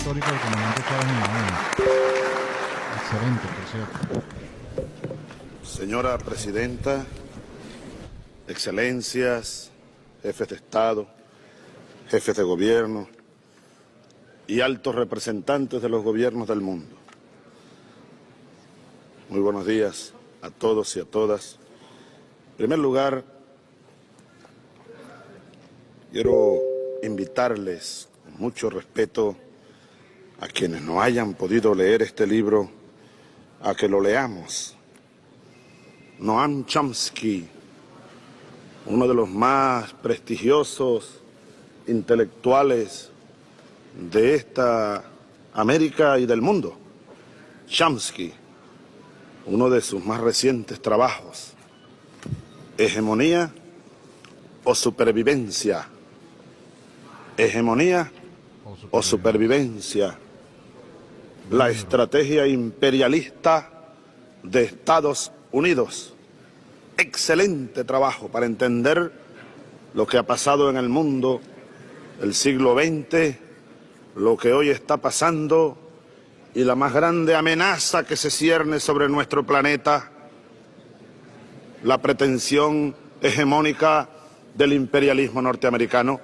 histórico del comandante Chávez en la ONU. Excelente, por cierto. Señora Presidenta, Excelencias, jefes de Estado, jefes de gobierno y altos representantes de los gobiernos del mundo. Muy buenos días a todos y a todas. En primer lugar, quiero invitarles con mucho respeto a quienes no hayan podido leer este libro a que lo leamos. Noam Chomsky, uno de los más prestigiosos intelectuales de esta América y del mundo. Chomsky, uno de sus más recientes trabajos, Hegemonía o Supervivencia. Hegemonía o supervivencia. La estrategia imperialista de Estados Unidos. Excelente trabajo para entender lo que ha pasado en el mundo del siglo XX, lo que hoy está pasando y la más grande amenaza que se cierne sobre nuestro planeta, la pretensión hegemónica del imperialismo norteamericano,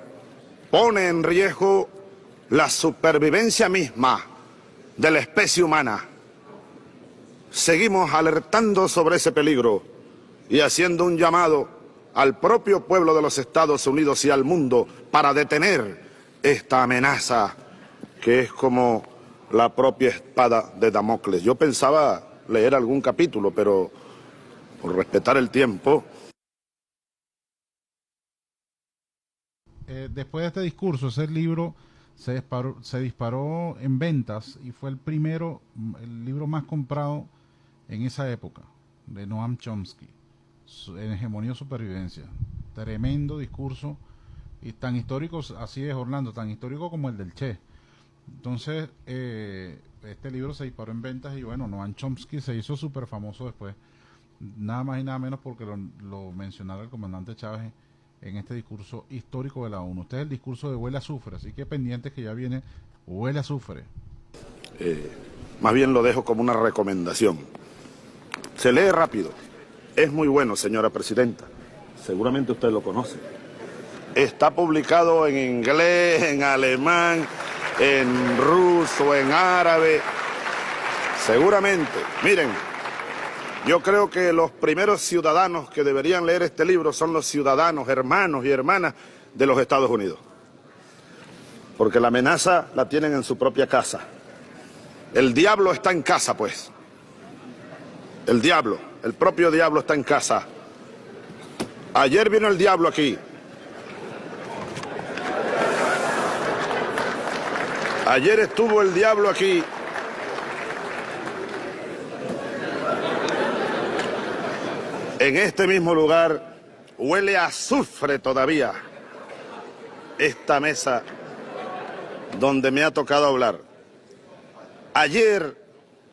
pone en riesgo la supervivencia misma de la especie humana. Seguimos alertando sobre ese peligro y haciendo un llamado al propio pueblo de los Estados Unidos y al mundo para detener esta amenaza que es como la propia espada de Damocles. Yo pensaba leer algún capítulo, pero por respetar el tiempo. Después de este discurso, ese libro se disparó en ventas y fue el libro más comprado en esa época, de Noam Chomsky, en Hegemonía o Supervivencia. Tremendo discurso, y tan histórico, así es Orlando, tan histórico como el del Che. Entonces, este libro se disparó en ventas y bueno, Noam Chomsky se hizo súper famoso después, nada más y nada menos porque lo mencionara el comandante Chávez en este discurso histórico de la ONU. Este es el discurso de Huele a Azufre, así que pendientes que ya viene Huele a Azufre. Más bien lo dejo como una recomendación. Se lee rápido. Es muy bueno, señora Presidenta. Seguramente usted lo conoce. Está publicado en inglés, en alemán, en ruso, en árabe. Seguramente. Miren, yo creo que los primeros ciudadanos que deberían leer este libro son los ciudadanos, hermanos y hermanas de los Estados Unidos. Porque la amenaza la tienen en su propia casa. El diablo está en casa, pues. El diablo, el propio diablo está en casa. Ayer vino el diablo aquí. Ayer estuvo el diablo aquí. En este mismo lugar huele a azufre todavía esta mesa donde me ha tocado hablar. Ayer,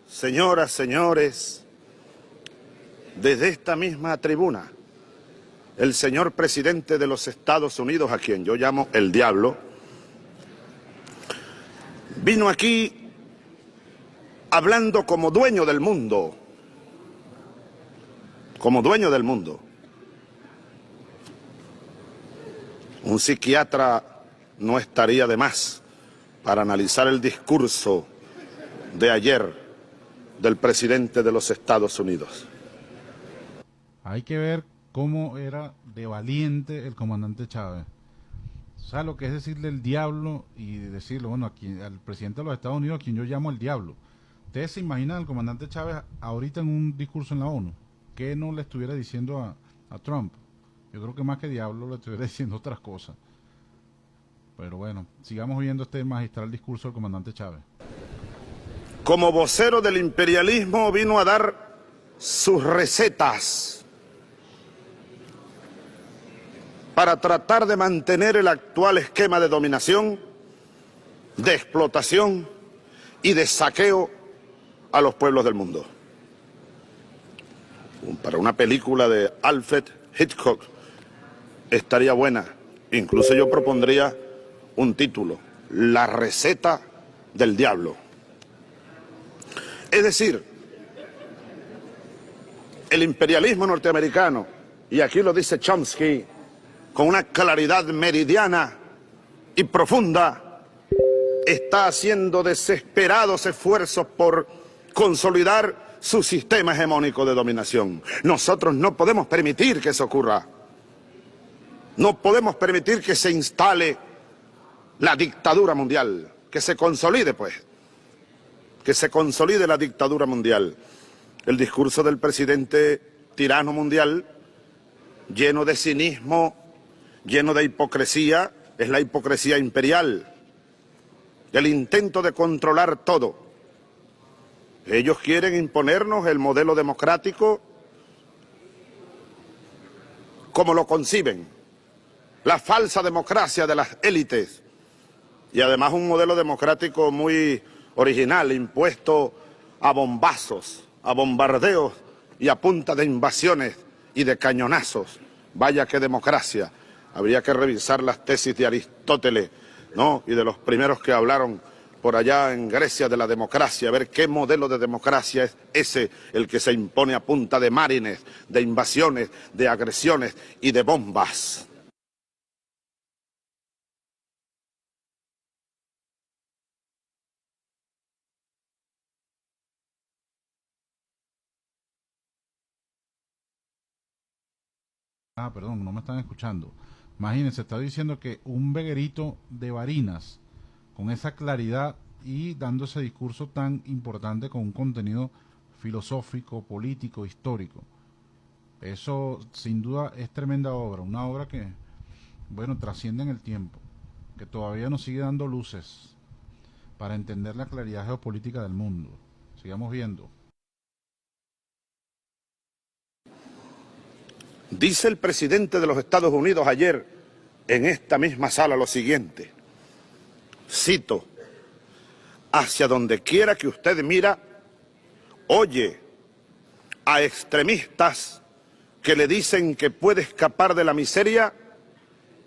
señoras, señores, desde esta misma tribuna, el señor presidente de los Estados Unidos, a quien yo llamo el diablo, vino aquí hablando como dueño del mundo. Como dueño del mundo. Un psiquiatra no estaría de más para analizar el discurso de ayer del presidente de los Estados Unidos. Hay que ver cómo era de valiente el comandante Chávez. O sea, lo que es decirle el diablo y decirlo, bueno, aquí, al presidente de los Estados Unidos, a quien yo llamo el diablo. ¿Ustedes se imaginan al comandante Chávez ahorita en un discurso en la ONU? ¿Qué no le estuviera diciendo a Trump? Yo creo que más que diablo le estuviera diciendo otras cosas. Pero bueno, sigamos viendo este magistral discurso del comandante Chávez. Como vocero del imperialismo vino a dar sus recetas para tratar de mantener el actual esquema de dominación, de explotación y de saqueo a los pueblos del mundo. Para una película de Alfred Hitchcock estaría buena. Incluso yo propondría un título: La receta del diablo. Es decir, el imperialismo norteamericano, y aquí lo dice Chomsky, con una claridad meridiana y profunda, está haciendo desesperados esfuerzos por consolidar su sistema hegemónico de dominación. Nosotros no podemos permitir que eso ocurra. No podemos permitir que se instale la dictadura mundial, que se consolide, pues, que se consolide la dictadura mundial. El discurso del presidente tirano mundial, lleno de cinismo, lleno de hipocresía, es la hipocresía imperial, el intento de controlar todo. Ellos quieren imponernos el modelo democrático como lo conciben, la falsa democracia de las élites, y además un modelo democrático muy original, impuesto a bombazos, a bombardeos y a punta de invasiones y de cañonazos. Vaya qué democracia. Habría que revisar las tesis de Aristóteles, ¿no?, y de los primeros que hablaron por allá en Grecia de la democracia, a ver qué modelo de democracia es ese, el que se impone a punta de marines, de invasiones, de agresiones y de bombas. Ah, perdón, no me están escuchando. Imagínense, está diciendo que un veguerito de Barinas, con esa claridad y dando ese discurso tan importante con un contenido filosófico, político, histórico. Eso sin duda es tremenda obra, una obra que, bueno, trasciende en el tiempo, que todavía nos sigue dando luces para entender la claridad geopolítica del mundo. Sigamos viendo. Dice el presidente de los Estados Unidos ayer en esta misma sala lo siguiente, cito: hacia donde quiera que usted mira, oye a extremistas que le dicen que puede escapar de la miseria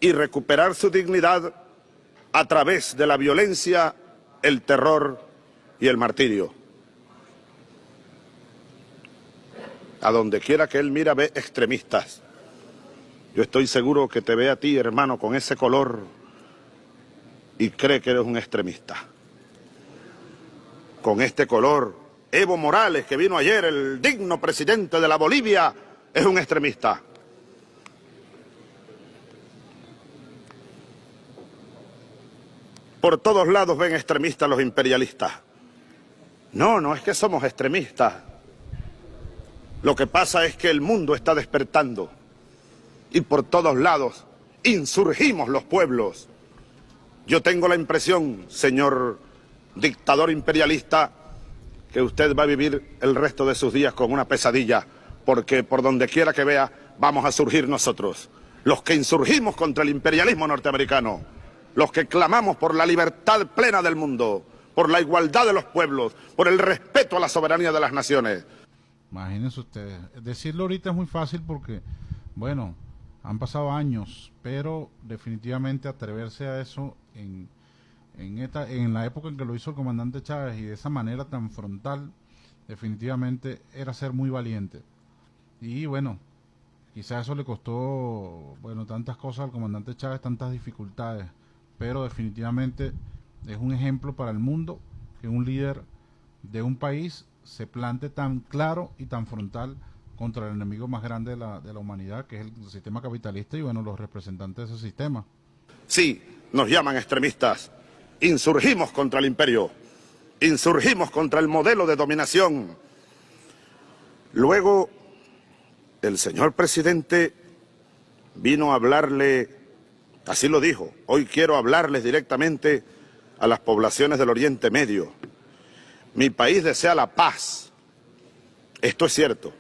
y recuperar su dignidad a través de la violencia, el terror y el martirio. A donde quiera que él mira ve extremistas. Yo estoy seguro que te ve a ti, hermano, con ese color y cree que eres un extremista. Con este color, Evo Morales, que vino ayer, el digno presidente de la Bolivia, es un extremista. Por todos lados ven extremistas los imperialistas. No, no es que somos extremistas. Lo que pasa es que el mundo está despertando y por todos lados insurgimos los pueblos. Yo tengo la impresión, señor dictador imperialista, que usted va a vivir el resto de sus días con una pesadilla, porque por donde quiera que vea vamos a surgir nosotros, los que insurgimos contra el imperialismo norteamericano, los que clamamos por la libertad plena del mundo, por la igualdad de los pueblos, por el respeto a la soberanía de las naciones. Imagínense ustedes, decirlo ahorita es muy fácil porque, bueno, han pasado años, pero definitivamente atreverse a eso en la época en que lo hizo el comandante Chávez y de esa manera tan frontal, definitivamente era ser muy valiente. Y bueno, quizás eso le costó, bueno, tantas cosas al comandante Chávez, tantas dificultades, pero definitivamente es un ejemplo para el mundo que un líder de un país se plante tan claro y tan frontal contra el enemigo más grande de la humanidad, que es el sistema capitalista y bueno, los representantes de ese sistema. Sí, nos llaman extremistas. Insurgimos contra el imperio, insurgimos contra el modelo de dominación. Luego, el señor presidente vino a hablarle, así lo dijo: hoy quiero hablarles directamente a las poblaciones del Oriente Medio. Mi país desea la paz. Esto es cierto.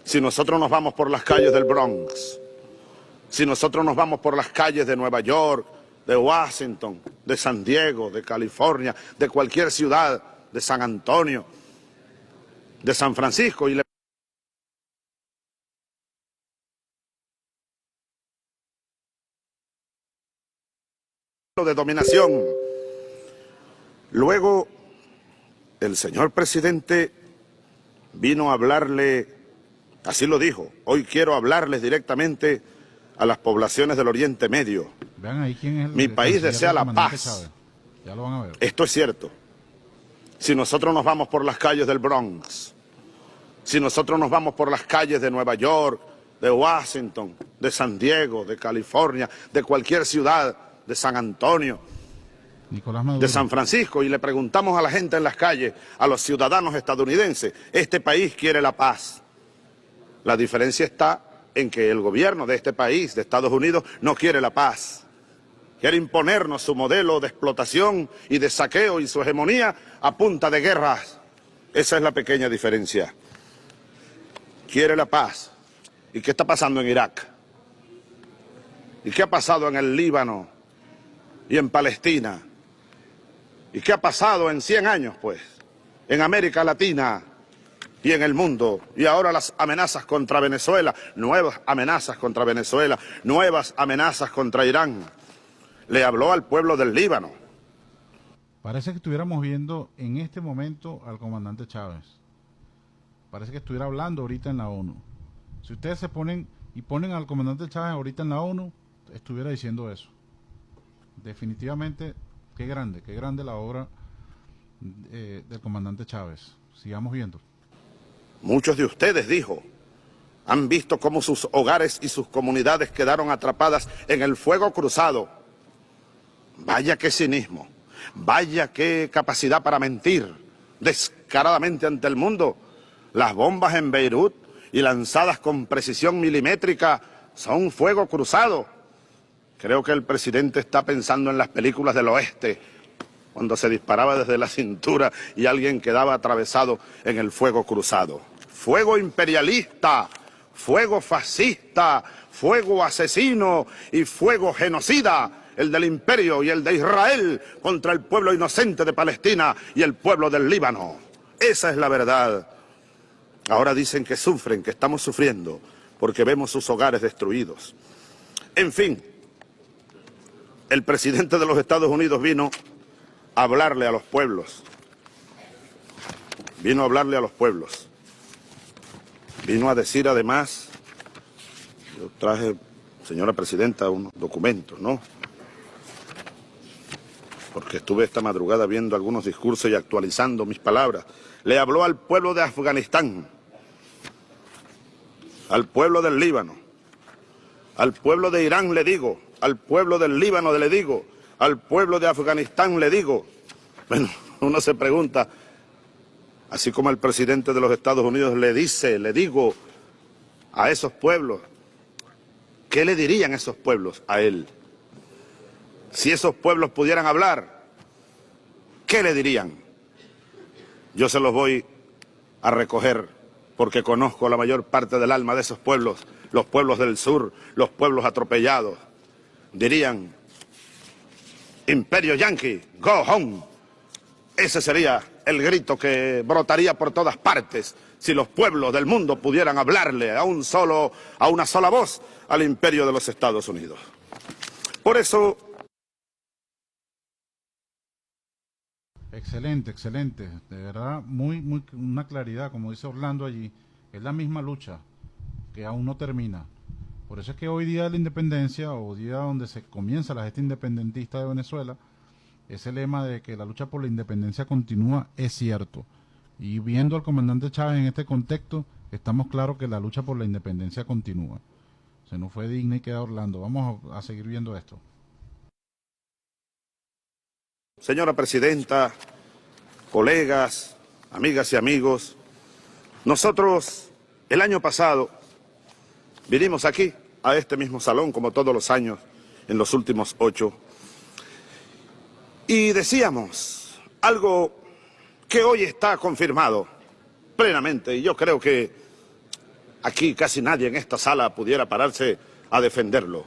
Si nosotros nos vamos por las calles del Bronx, si nosotros nos vamos por las calles de Nueva York, de Washington, de San Diego, de California, de cualquier ciudad, de San Antonio, de San Francisco, y de dominación, Luego, el señor presidente vino a hablarle, así lo dijo, hoy quiero hablarles directamente a las poblaciones del Oriente Medio. Vean ahí quién es Mi país desea la paz. Chávez. Ya lo van a ver. Esto es cierto. Si nosotros nos vamos por las calles del Bronx, si nosotros nos vamos por las calles de Nueva York, de Washington, de San Diego, de California, de cualquier ciudad, de San Antonio, Nicolás Maduro, de San Francisco, y le preguntamos a la gente en las calles, a los ciudadanos estadounidenses, este país quiere la paz. La diferencia está en que el gobierno de este país, de Estados Unidos, no quiere la paz. Quiere imponernos su modelo de explotación y de saqueo y su hegemonía a punta de guerras. Esa es la pequeña diferencia. Quiere la paz. ¿Y qué está pasando en Irak? ¿Y qué ha pasado en el Líbano y en Palestina? ¿Y qué ha pasado en 100 años, pues? En América Latina y en el mundo. Y ahora las amenazas contra Venezuela, nuevas amenazas contra Venezuela, nuevas amenazas contra Irán. Le habló al pueblo del Líbano. parece que estuviéramos viendo en este momento al comandante Chávez. Parece que estuviera hablando ahorita en la ONU. Si ustedes se ponen y ponen al comandante Chávez ahorita en la ONU, estuviera diciendo eso. Definitivamente, qué grande la obra del comandante Chávez. Sigamos viendo. Muchos de ustedes, dijo, han visto cómo sus hogares y sus comunidades quedaron atrapadas en el fuego cruzado. Vaya qué cinismo, vaya qué capacidad para mentir descaradamente ante el mundo. Las bombas en Beirut y lanzadas con precisión milimétrica son fuego cruzado. Creo que el presidente está pensando en las películas del oeste, cuando se disparaba desde la cintura y alguien quedaba atravesado en el fuego cruzado. Fuego imperialista, fuego fascista, fuego asesino y fuego genocida, el del imperio y el de Israel contra el pueblo inocente de Palestina y el pueblo del Líbano. Esa es la verdad. Ahora dicen que sufren, que estamos sufriendo, porque vemos sus hogares destruidos. En fin, el presidente de los Estados Unidos vino a hablarle a los pueblos. Vino a hablarle a los pueblos. Vino a decir además, yo traje, señora presidenta, unos documentos, ¿no? Porque estuve esta madrugada viendo algunos discursos y actualizando mis palabras. Le habló al pueblo de Afganistán, al pueblo del Líbano, al pueblo de Irán le digo, al pueblo del Líbano le digo, al pueblo de Afganistán le digo. Bueno, uno se pregunta, así como el presidente de los Estados Unidos le digo a esos pueblos, ¿qué le dirían esos pueblos a él? Si esos pueblos pudieran hablar, ¿qué le dirían? Yo se los voy a recoger porque conozco la mayor parte del alma de esos pueblos, los pueblos del sur, los pueblos atropellados. Dirían, Imperio Yankee, go home. Ese sería el grito que brotaría por todas partes si los pueblos del mundo pudieran hablarle a una sola voz al imperio de los Estados Unidos. Por eso... Excelente, excelente. De verdad, muy una claridad, como dice Orlando allí. Es la misma lucha que aún no termina. Por eso es que hoy día de la independencia, o día donde se comienza la gesta independentista de Venezuela, ese lema de que la lucha por la independencia continúa es cierto. Y viendo al comandante Chávez en este contexto, estamos claros que la lucha por la independencia continúa. Se nos fue digna y queda Orlando. Vamos a seguir viendo esto. Señora presidenta, colegas, amigas y amigos, nosotros el año pasado vinimos aquí, a este mismo salón, como todos los años, en los últimos 8, y decíamos algo que hoy está confirmado plenamente, y yo creo que aquí casi nadie en esta sala pudiera pararse a defenderlo,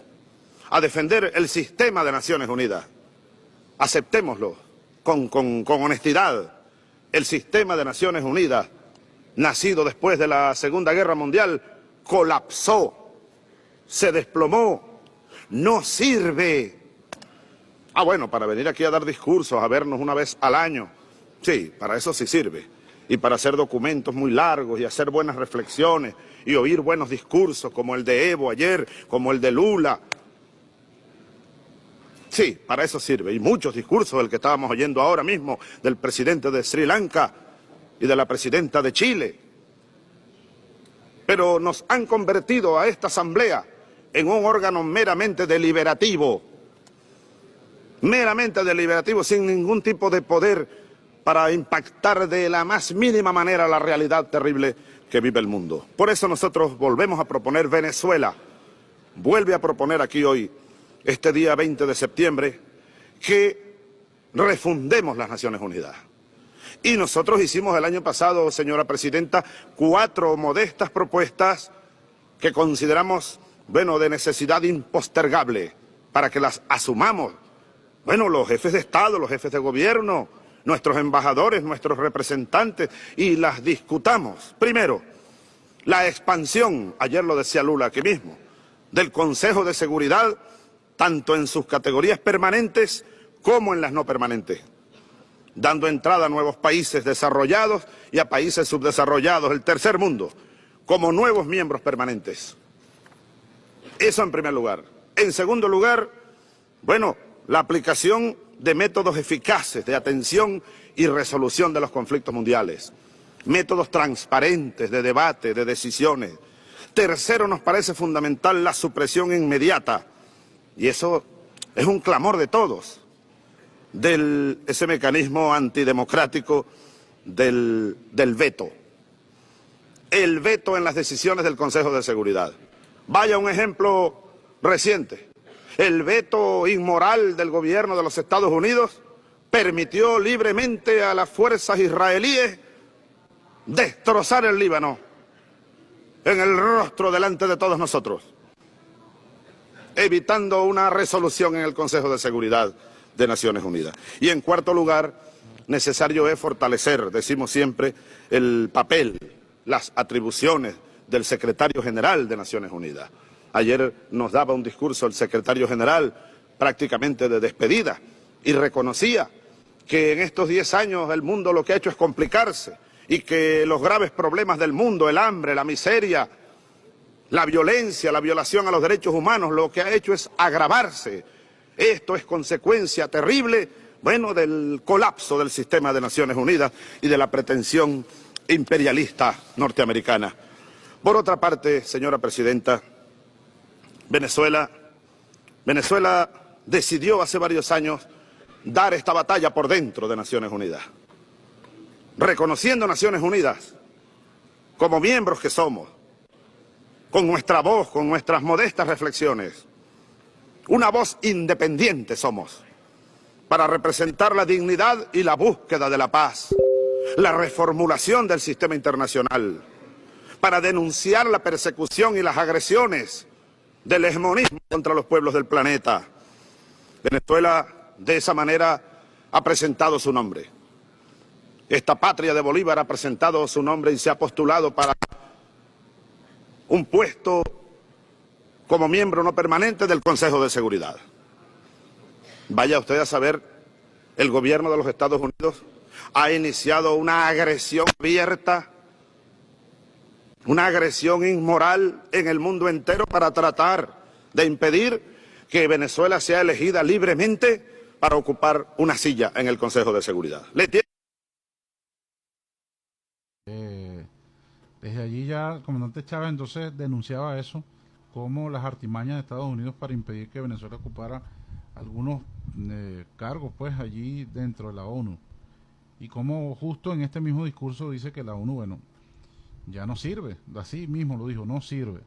a defender el sistema de Naciones Unidas. Aceptémoslo con honestidad. El sistema de Naciones Unidas, nacido después de la Segunda Guerra Mundial, colapsó, se desplomó, no sirve. Ah, bueno, para venir aquí a dar discursos, a vernos una vez al año. Sí, para eso sí sirve. Y para hacer documentos muy largos y hacer buenas reflexiones y oír buenos discursos como el de Evo ayer, como el de Lula. Sí, para eso sirve. Y muchos discursos, el que estábamos oyendo ahora mismo, del presidente de Sri Lanka y de la presidenta de Chile. Pero nos han convertido a esta asamblea en un órgano meramente deliberativo, sin ningún tipo de poder para impactar de la más mínima manera la realidad terrible que vive el mundo. Por eso nosotros volvemos a proponer, Venezuela vuelve a proponer aquí hoy, este día 20 de septiembre, que refundemos las Naciones Unidas. Y nosotros hicimos el año pasado, señora presidenta, 4 modestas propuestas que consideramos, bueno, de necesidad impostergable, para que las asumamos. Bueno, los jefes de Estado, los jefes de gobierno, nuestros embajadores, nuestros representantes, y las discutamos. Primero, la expansión, ayer lo decía Lula aquí mismo, del Consejo de Seguridad, tanto en sus categorías permanentes como en las no permanentes, dando entrada a nuevos países desarrollados y a países subdesarrollados, el tercer mundo, como nuevos miembros permanentes. Eso en primer lugar. En segundo lugar, bueno, la aplicación de métodos eficaces de atención y resolución de los conflictos mundiales, métodos transparentes de debate, de decisiones. Tercero, nos parece fundamental la supresión inmediata, y eso es un clamor de todos, de ese mecanismo antidemocrático del veto. El veto en las decisiones del Consejo de Seguridad. Vaya un ejemplo reciente. El veto inmoral del gobierno de los Estados Unidos permitió libremente a las fuerzas israelíes destrozar el Líbano en el rostro delante de todos nosotros, evitando una resolución en el Consejo de Seguridad de Naciones Unidas. Y en cuarto lugar, necesario es fortalecer, decimos siempre, el papel, las atribuciones del secretario general de Naciones Unidas. Ayer nos daba un discurso el secretario general prácticamente de despedida y reconocía que en estos 10 años el mundo lo que ha hecho es complicarse y que los graves problemas del mundo, el hambre, la miseria, la violencia, la violación a los derechos humanos, lo que ha hecho es agravarse. Esto es consecuencia terrible, bueno, del colapso del sistema de Naciones Unidas y de la pretensión imperialista norteamericana. Por otra parte, señora presidenta, Venezuela decidió hace varios años dar esta batalla por dentro de Naciones Unidas, reconociendo Naciones Unidas como miembros que somos, con nuestra voz, con nuestras modestas reflexiones. Una voz independiente somos, para representar la dignidad y la búsqueda de la paz, la reformulación del sistema internacional, para denunciar la persecución y las agresiones del hegemonismo contra los pueblos del planeta. Venezuela, de esa manera, ha presentado su nombre. Esta patria de Bolívar ha presentado su nombre y se ha postulado para un puesto como miembro no permanente del Consejo de Seguridad. Vaya usted a saber, el gobierno de los Estados Unidos ha iniciado una agresión abierta, una agresión inmoral en el mundo entero para tratar de impedir que Venezuela sea elegida libremente para ocupar una silla en el Consejo de Seguridad. Desde allí ya el comandante Chávez entonces denunciaba eso como las artimañas de Estados Unidos para impedir que Venezuela ocupara algunos cargos pues allí dentro de la ONU, y como justo en este mismo discurso dice que la ONU, bueno, ya no sirve, así mismo lo dijo, no sirve.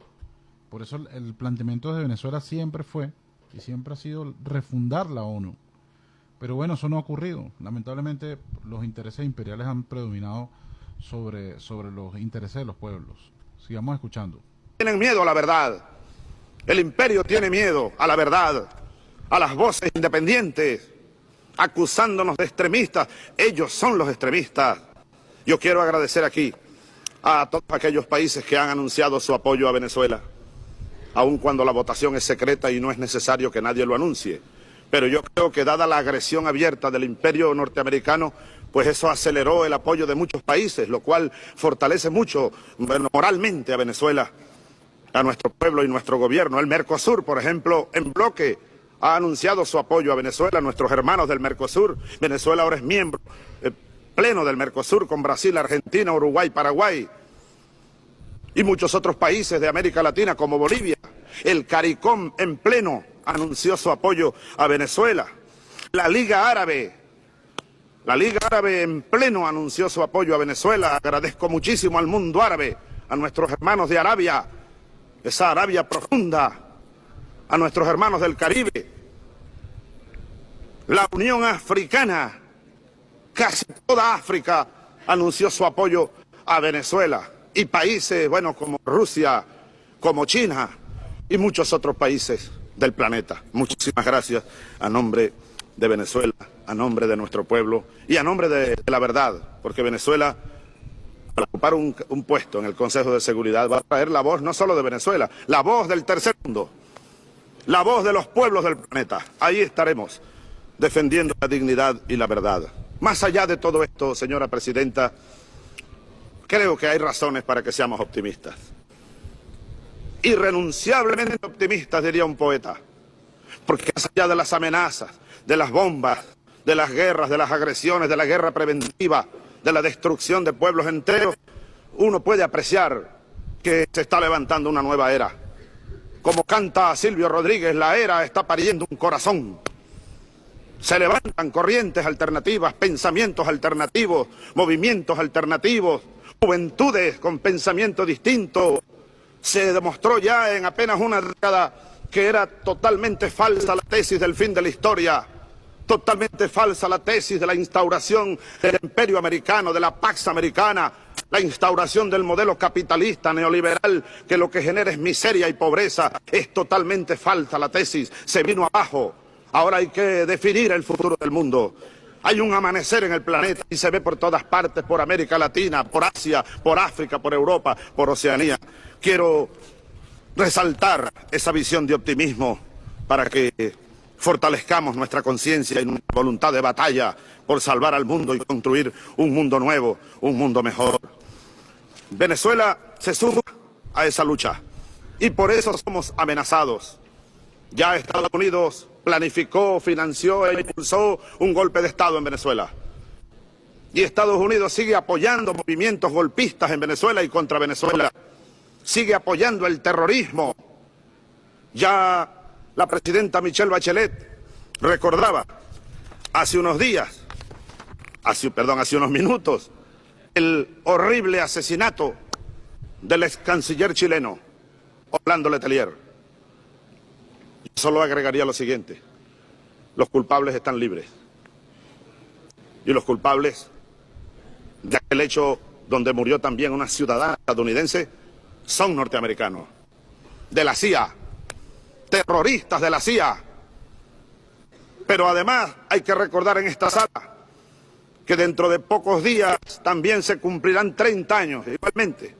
Por eso el planteamiento de Venezuela siempre fue y siempre ha sido refundar la ONU. Pero bueno, eso no ha ocurrido. Lamentablemente los intereses imperiales han predominado sobre los intereses de los pueblos. Sigamos escuchando. Tienen miedo a la verdad. El imperio tiene miedo a la verdad, a las voces independientes, acusándonos de extremistas. Ellos son los extremistas. Yo quiero agradecer aquí a todos aquellos países que han anunciado su apoyo a Venezuela, aun cuando la votación es secreta y no es necesario que nadie lo anuncie. Pero yo creo que dada la agresión abierta del imperio norteamericano, pues eso aceleró el apoyo de muchos países, lo cual fortalece mucho moralmente a Venezuela, a nuestro pueblo y nuestro gobierno. El Mercosur, por ejemplo, en bloque ha anunciado su apoyo a Venezuela, nuestros hermanos del Mercosur. Venezuela ahora es miembro pleno del Mercosur con Brasil, Argentina, Uruguay, Paraguay y muchos otros países de América Latina como Bolivia. El CARICOM en pleno anunció su apoyo a Venezuela. La Liga Árabe en pleno anunció su apoyo a Venezuela. Agradezco muchísimo al mundo árabe, a nuestros hermanos de Arabia, esa Arabia profunda, a nuestros hermanos del Caribe. La Unión Africana, casi toda África anunció su apoyo a Venezuela. Y países, bueno, como Rusia, como China y muchos otros países del planeta. Muchísimas gracias a nombre de Venezuela, a nombre de nuestro pueblo y a nombre de la verdad, porque Venezuela, para ocupar un puesto en el Consejo de Seguridad, va a traer la voz no solo de Venezuela, la voz del tercer mundo, la voz de los pueblos del planeta. Ahí estaremos defendiendo la dignidad y la verdad. Más allá de todo esto, señora presidenta, creo que hay razones para que seamos optimistas. Irrenunciablemente optimistas, diría un poeta, porque más allá de las amenazas, de las bombas, de las guerras, de las agresiones, de la guerra preventiva, de la destrucción de pueblos enteros, uno puede apreciar que se está levantando una nueva era. Como canta Silvio Rodríguez, la era está pariendo un corazón. Se levantan corrientes alternativas, pensamientos alternativos, movimientos alternativos, juventudes con pensamiento distinto. Se demostró ya en apenas una década que era totalmente falsa la tesis del fin de la historia, totalmente falsa la tesis de la instauración del imperio americano, de la Pax Americana, la instauración del modelo capitalista neoliberal que lo que genera es miseria y pobreza. Es totalmente falsa la tesis, se vino abajo. Ahora hay que definir el futuro del mundo. Hay un amanecer en el planeta y se ve por todas partes, por América Latina, por Asia, por África, por Europa, por Oceanía. Quiero resaltar esa visión de optimismo para que fortalezcamos nuestra conciencia y nuestra voluntad de batalla por salvar al mundo y construir un mundo nuevo, un mundo mejor. Venezuela se suma a esa lucha y por eso somos amenazados. Ya Estados Unidos planificó, financió e impulsó un golpe de Estado en Venezuela. Y Estados Unidos sigue apoyando movimientos golpistas en Venezuela y contra Venezuela. Sigue apoyando el terrorismo. Ya la presidenta Michelle Bachelet recordaba hace unos minutos, el horrible asesinato del ex canciller chileno, Orlando Letelier. Solo agregaría lo siguiente: los culpables están libres. Y los culpables de aquel hecho donde murió también una ciudadana estadounidense son norteamericanos, de la CIA, terroristas de la CIA. Pero además hay que recordar en esta sala que dentro de pocos días también se cumplirán 30 años, igualmente,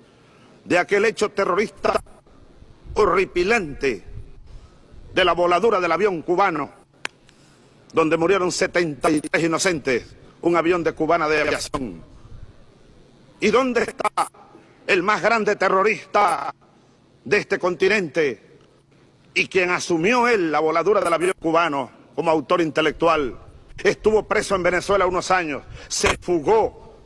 de aquel hecho terrorista horripilante de la voladura del avión cubano, donde murieron 73 inocentes, un avión de Cubana de Aviación. ¿Y dónde está el más grande terrorista de este continente y quien asumió él la voladura del avión cubano como autor intelectual? Estuvo preso en Venezuela unos años, se fugó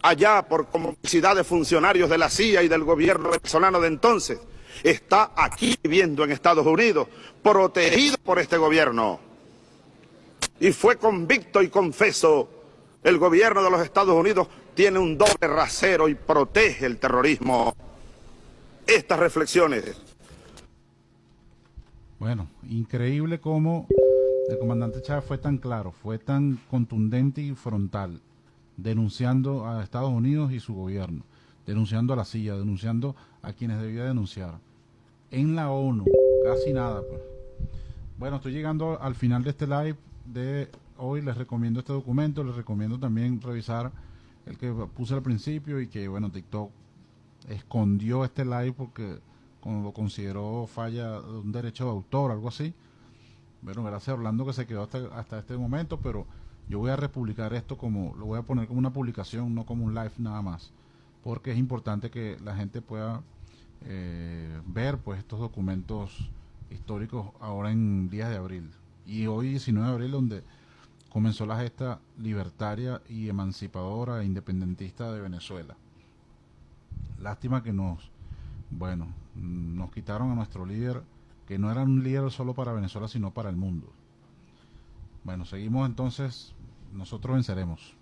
allá por complicidad de funcionarios de la CIA y del gobierno venezolano de entonces. Está aquí viviendo en Estados Unidos, protegido por este gobierno. Y fue convicto y confeso. El gobierno de los Estados Unidos tiene un doble rasero y protege el terrorismo. Estas reflexiones. Bueno, increíble cómo el comandante Chávez fue tan claro, fue tan contundente y frontal, denunciando a Estados Unidos y su gobierno, denunciando a la CIA, denunciando a quienes debía denunciar. En la ONU, casi nada, pues. Bueno, estoy llegando al final de este live de hoy. Les recomiendo este documento, les recomiendo también revisar el que puse al principio y que, bueno, TikTok escondió este live porque como lo consideró falla de un derecho de autor, algo así. Bueno, gracias a Orlando que se quedó hasta este momento, pero yo voy a republicar esto lo voy a poner como una publicación, no como un live nada más, porque es importante que la gente pueda ver pues estos documentos históricos ahora en días de abril. Y hoy 19 de abril, donde comenzó la gesta libertaria y emancipadora e independentista de Venezuela. Lástima que nos quitaron a nuestro líder, que no era un líder solo para Venezuela, sino para el mundo. Bueno, seguimos entonces, nosotros venceremos.